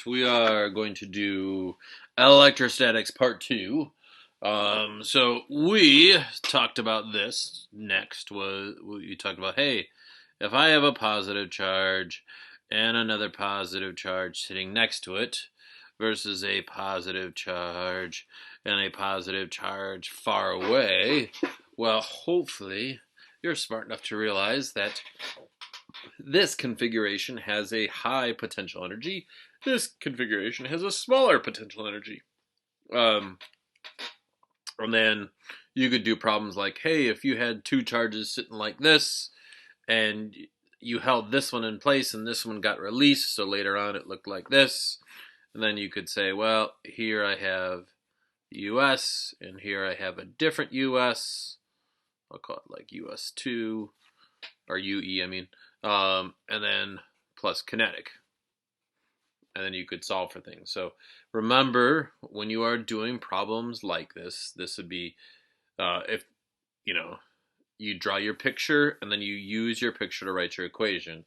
Alright, we are going to do electrostatics part 2. So we talked about this next. We talked about, hey, if I have a positive charge and another positive charge sitting next to it versus a positive charge and a positive charge far away, well, hopefully you're smart enough to realize that this configuration has a high potential energy. This configuration has a smaller potential energy. Um, and then you could do problems like, hey, if you had two charges sitting like this, and you held this one in place and this one got released, so later on it looked like this. And then you could say, well, here I have US, and here I have a different US. I'll call it like US2, or UE, I mean. And then plus kinetic. And then you could solve for things. So remember, when you are doing problems like this would be, if, you draw your picture and then you use your picture to write your equation.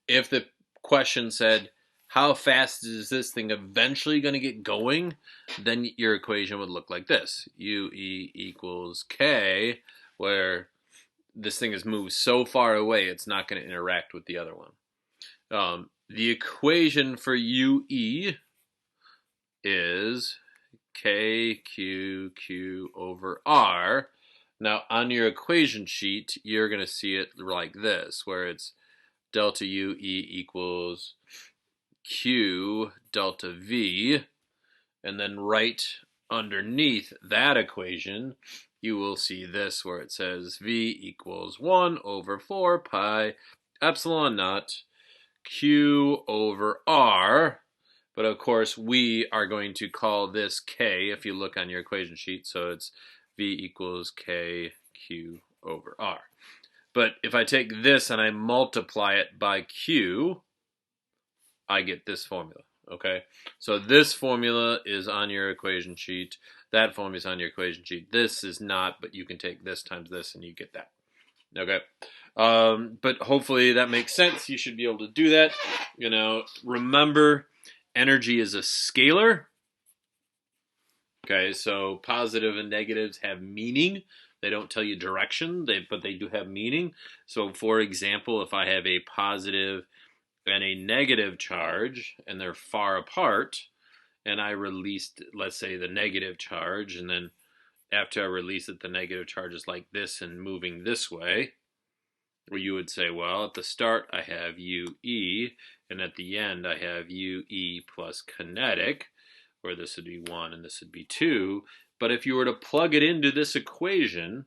If the question said, how fast is this thing eventually going to get going, then your equation would look like this. UE equals K, where this thing has moved so far away it's not going to interact with the other one. The equation for UE is KQQ over R. Now, on your equation sheet, you're going to see it like this, where it's delta UE equals Q delta V. And then right underneath that equation, you will see this, where it says V equals 1 over 4 pi epsilon naught Q over R. But of course, we are going to call this K if you look on your equation sheet. So it's V equals KQ over R. But if I take this and I multiply it by Q, I get this formula. Okay? So this formula is on your equation sheet. That formula is on your equation sheet. This is not, but you can take this times this and you get that. Okay? But hopefully that makes sense. You should be able to do that. Remember, energy is a scalar. Okay, so positive and negatives have meaning. They don't tell you direction, but they do have meaning. So for example, if I have a positive and a negative charge, and they're far apart, and I released, let's say, the negative charge, and then after I release it, the negative charge is like this and moving this way, where you would say, well, at the start I have UE, and at the end I have UE plus kinetic, where this would be 1 and this would be 2. But if you were to plug it into this equation,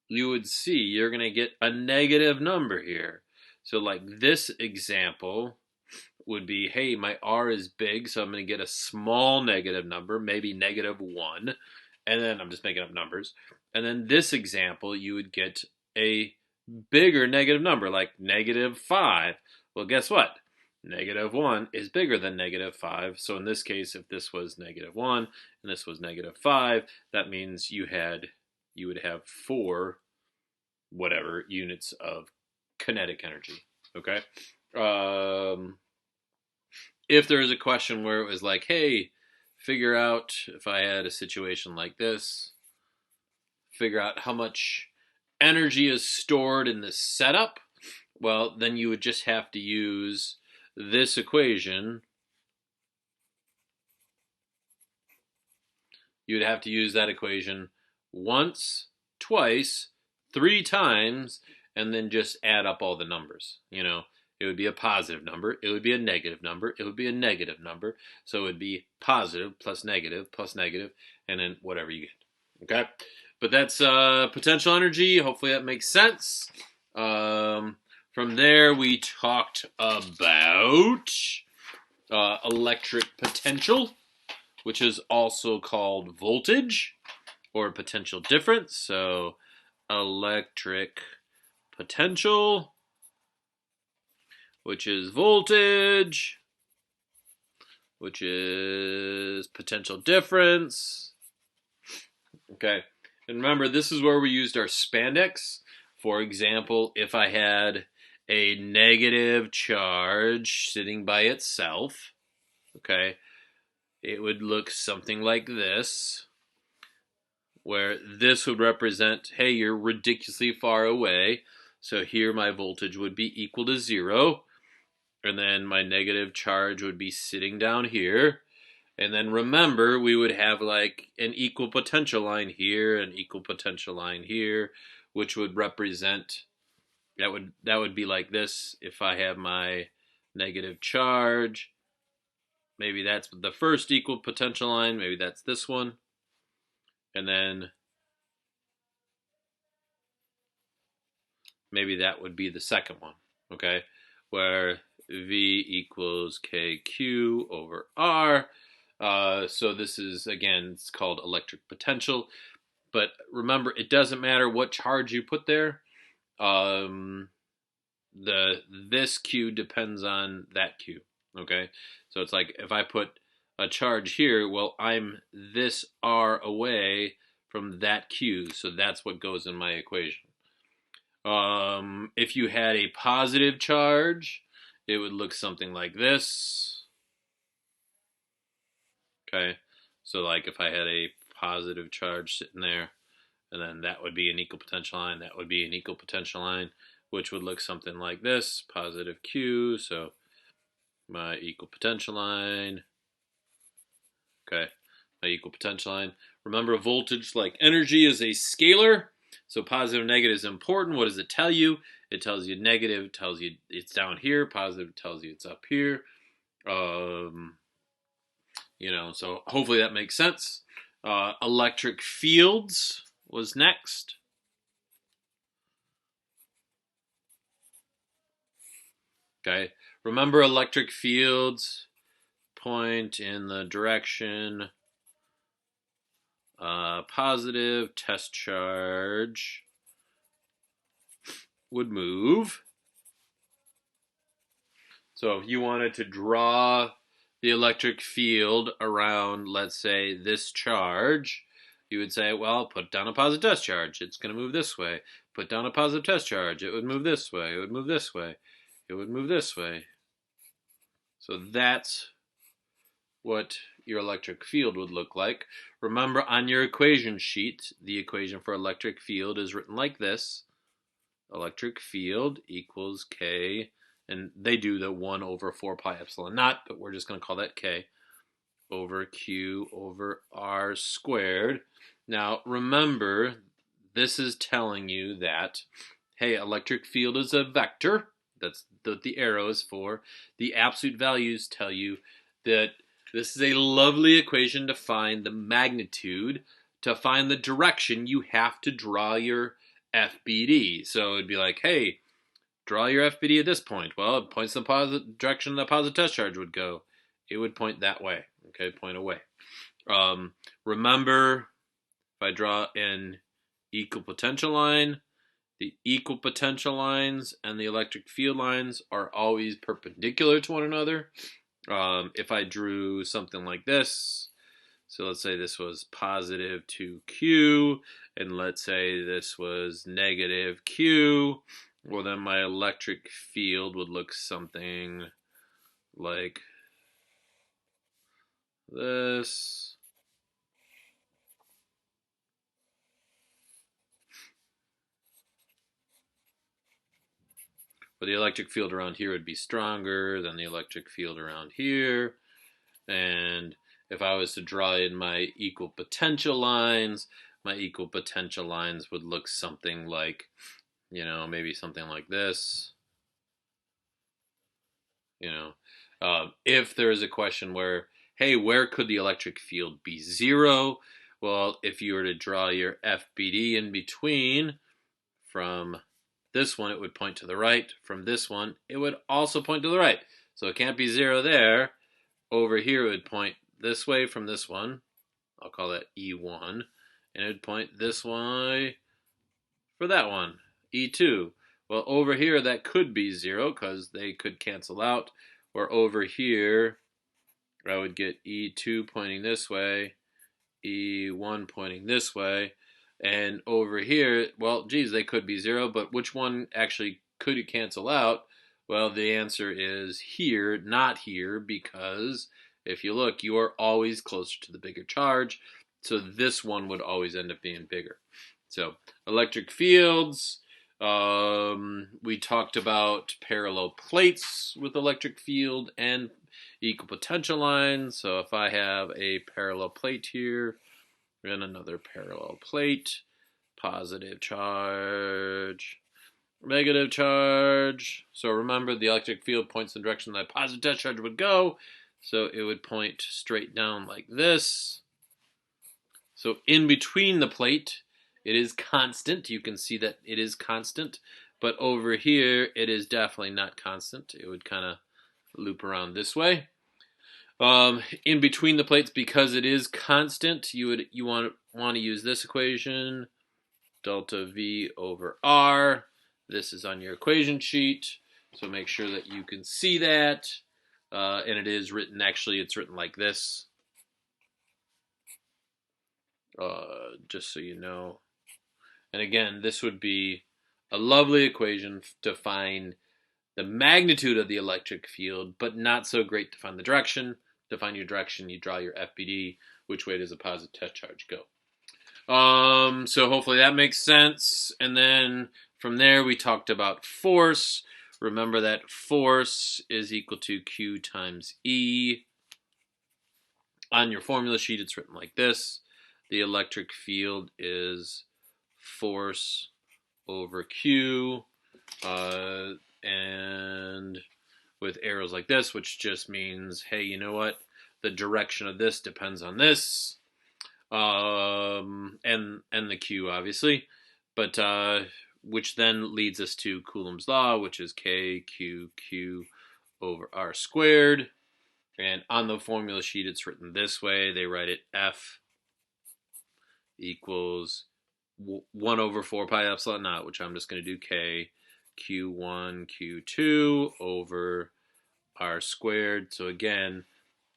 you would see you're going to get a negative number here. So like this example would be, hey, my R is big, so I'm going to get a small negative number, maybe -1. And then I'm just making up numbers. And then this example, you would get a bigger negative number, like -5. Well, guess what? -1 is bigger than -5. So in this case, if this was -1 and this was -5, that means you would have 4 whatever units of kinetic energy. Okay? If there is a question where it was like, hey, figure out, if I had a situation like this, figure out how much energy is stored in this setup, well, then you would just have to use this equation. You would have to use that equation once, twice, 3 times, and then just add up all the numbers. It would be a positive number, it would be a negative number, it would be a negative number. So it would be positive plus negative, and then whatever you get. Okay? But that's potential energy. Hopefully that makes sense. From there, we talked about electric potential, which is also called voltage or potential difference. So electric potential, which is voltage, which is potential difference. Okay, and remember, this is where we used our spandex. For example, if I had a negative charge sitting by itself, okay, it would look something like this, where this would represent, hey, you're ridiculously far away, so here my voltage would be equal to 0, and then my negative charge would be sitting down here. And then remember, we would have like an equal potential line here, an equal potential line here, which would represent, that would be like this if I have my negative charge. Maybe that's the first equal potential line, maybe that's this one. And then maybe that would be the second one, okay? Where V equals KQ over R. So this is, again, it's called electric potential. But remember, it doesn't matter what charge you put there. This Q depends on that Q, okay? So it's like if I put a charge here, well, I'm this R away from that Q, so that's what goes in my equation. If you had a positive charge, it would look something like this. Okay, so like if I had a positive charge sitting there, and then that would be an equal potential line, that would be an equal potential line, which would look something like this, positive Q, so my equal potential line, okay, my equal potential line. Remember, voltage, like energy, is a scalar, so positive and negative is important. What does it tell you? It tells you negative, tells you it's down here, positive tells you it's up here. So hopefully that makes sense. Electric fields was next. Okay, remember, electric fields point in the direction positive test charge would move. So if you wanted to draw the electric field around, let's say, this charge, you would say, well, put down a positive test charge. It's going to move this way. Put down a positive test charge. It would move this way. It would move this way. It would move this way. So that's what your electric field would look like. Remember, on your equation sheet, the equation for electric field is written like this. Electric field equals K, and they do the 1 over 4 pi epsilon naught, but we're just going to call that K, over Q over R squared. Now, remember, this is telling you that, hey, electric field is a vector. That's what the arrow is for. The absolute values tell you that this is a lovely equation to find the magnitude. To find the direction, you have to draw your FBD. So it'd be like, hey, draw your FBD at this point. Well, it points the positive direction the positive test charge would go. It would point that way. Okay, point away. Remember, if I draw an equal potential line, the equal potential lines and the electric field lines are always perpendicular to one another. If I drew something like this, so let's say this was positive 2Q, and let's say this was negative Q, well, then my electric field would look something like this. But the electric field around here would be stronger than the electric field around here. And if I was to draw in my equal potential lines, my equal potential lines would look something like, maybe something like this. If there is a question where, hey, where could the electric field be 0? Well, if you were to draw your FBD in between, from this one, it would point to the right. From this one, it would also point to the right. So it can't be 0 there. Over here, it would point this way from this one. I'll call that E1. And it would point this way for that one, E2. Well, over here, that could be 0 because they could cancel out. Or over here, I would get E2 pointing this way, E1 pointing this way. And over here, well, geez, they could be 0, but which one actually could you cancel out? Well, the answer is here, not here, because if you look, you are always closer to the bigger charge. So this one would always end up being bigger. So electric fields, we talked about parallel plates with electric field and equal potential lines. So if I have a parallel plate here and another parallel plate, positive charge, negative charge. So remember, the electric field points in the direction that positive test charge would go. So it would point straight down like this. So in between the plate, it is constant. You can see that it is constant. But over here, it is definitely not constant. It would kind of loop around this way. In between the plates, because it is constant, you want to use this equation, delta V over R. This is on your equation sheet, so make sure that you can see that. And it is written, actually, it's written like this, just so you know. And again, this would be a lovely equation to find the magnitude of the electric field, but not so great to find the direction. To find your direction, you draw your FBD. Which way does a positive test charge go? So hopefully that makes sense. And then from there, we talked about force. Remember that force is equal to Q times E. On your formula sheet, it's written like this. The electric field is force over Q. And with arrows like this, which just means, hey, you know what? The direction of this depends on this. And the Q, obviously. But which then leads us to Coulomb's law, which is KQQ over R squared. And on the formula sheet, it's written this way. They write it F equals 1 over 4 pi epsilon naught, which I'm just going to do K, Q1, Q2 over R squared. So again,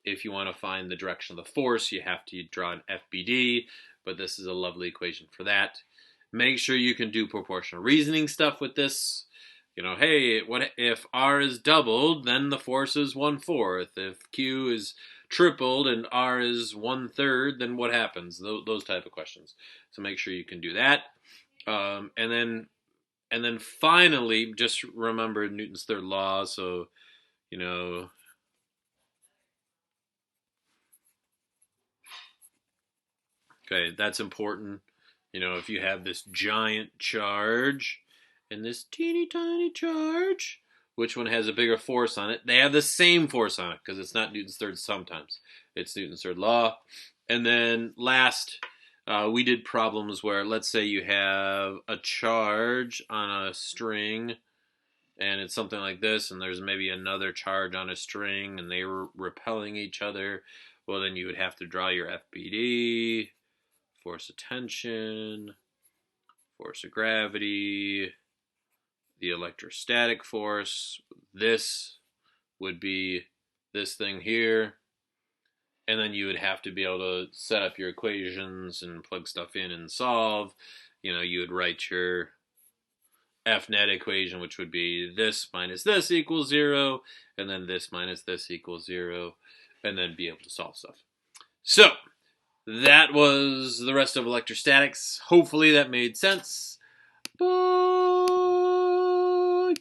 if you want to find the direction of the force, you have to draw an FBD, but this is a lovely equation for that. Make sure you can do proportional reasoning stuff with this. You know, hey, what if R is doubled, then the force is 1/4. If Q is tripled and R is 1/3, then what happens? Those type of questions. So make sure you can do that. And then finally, just remember Newton's third law. So, you know, okay, that's important. You know, if you have this giant charge and this teeny tiny charge, which one has a bigger force on it? They have the same force on it because it's not Newton's third sometimes. It's Newton's third law. And then last, we did problems where, let's say you have a charge on a string and it's something like this, and there's maybe another charge on a string and they were repelling each other. Well, then you would have to draw your FBD, force of tension, force of gravity, the electrostatic force. This would be this thing here. And then you would have to be able to set up your equations and plug stuff in and solve. You know, you would write your F net equation, which would be this minus this equals 0, and then this minus this equals 0, and then be able to solve stuff. So, that was the rest of electrostatics. Hopefully that made sense. Bye.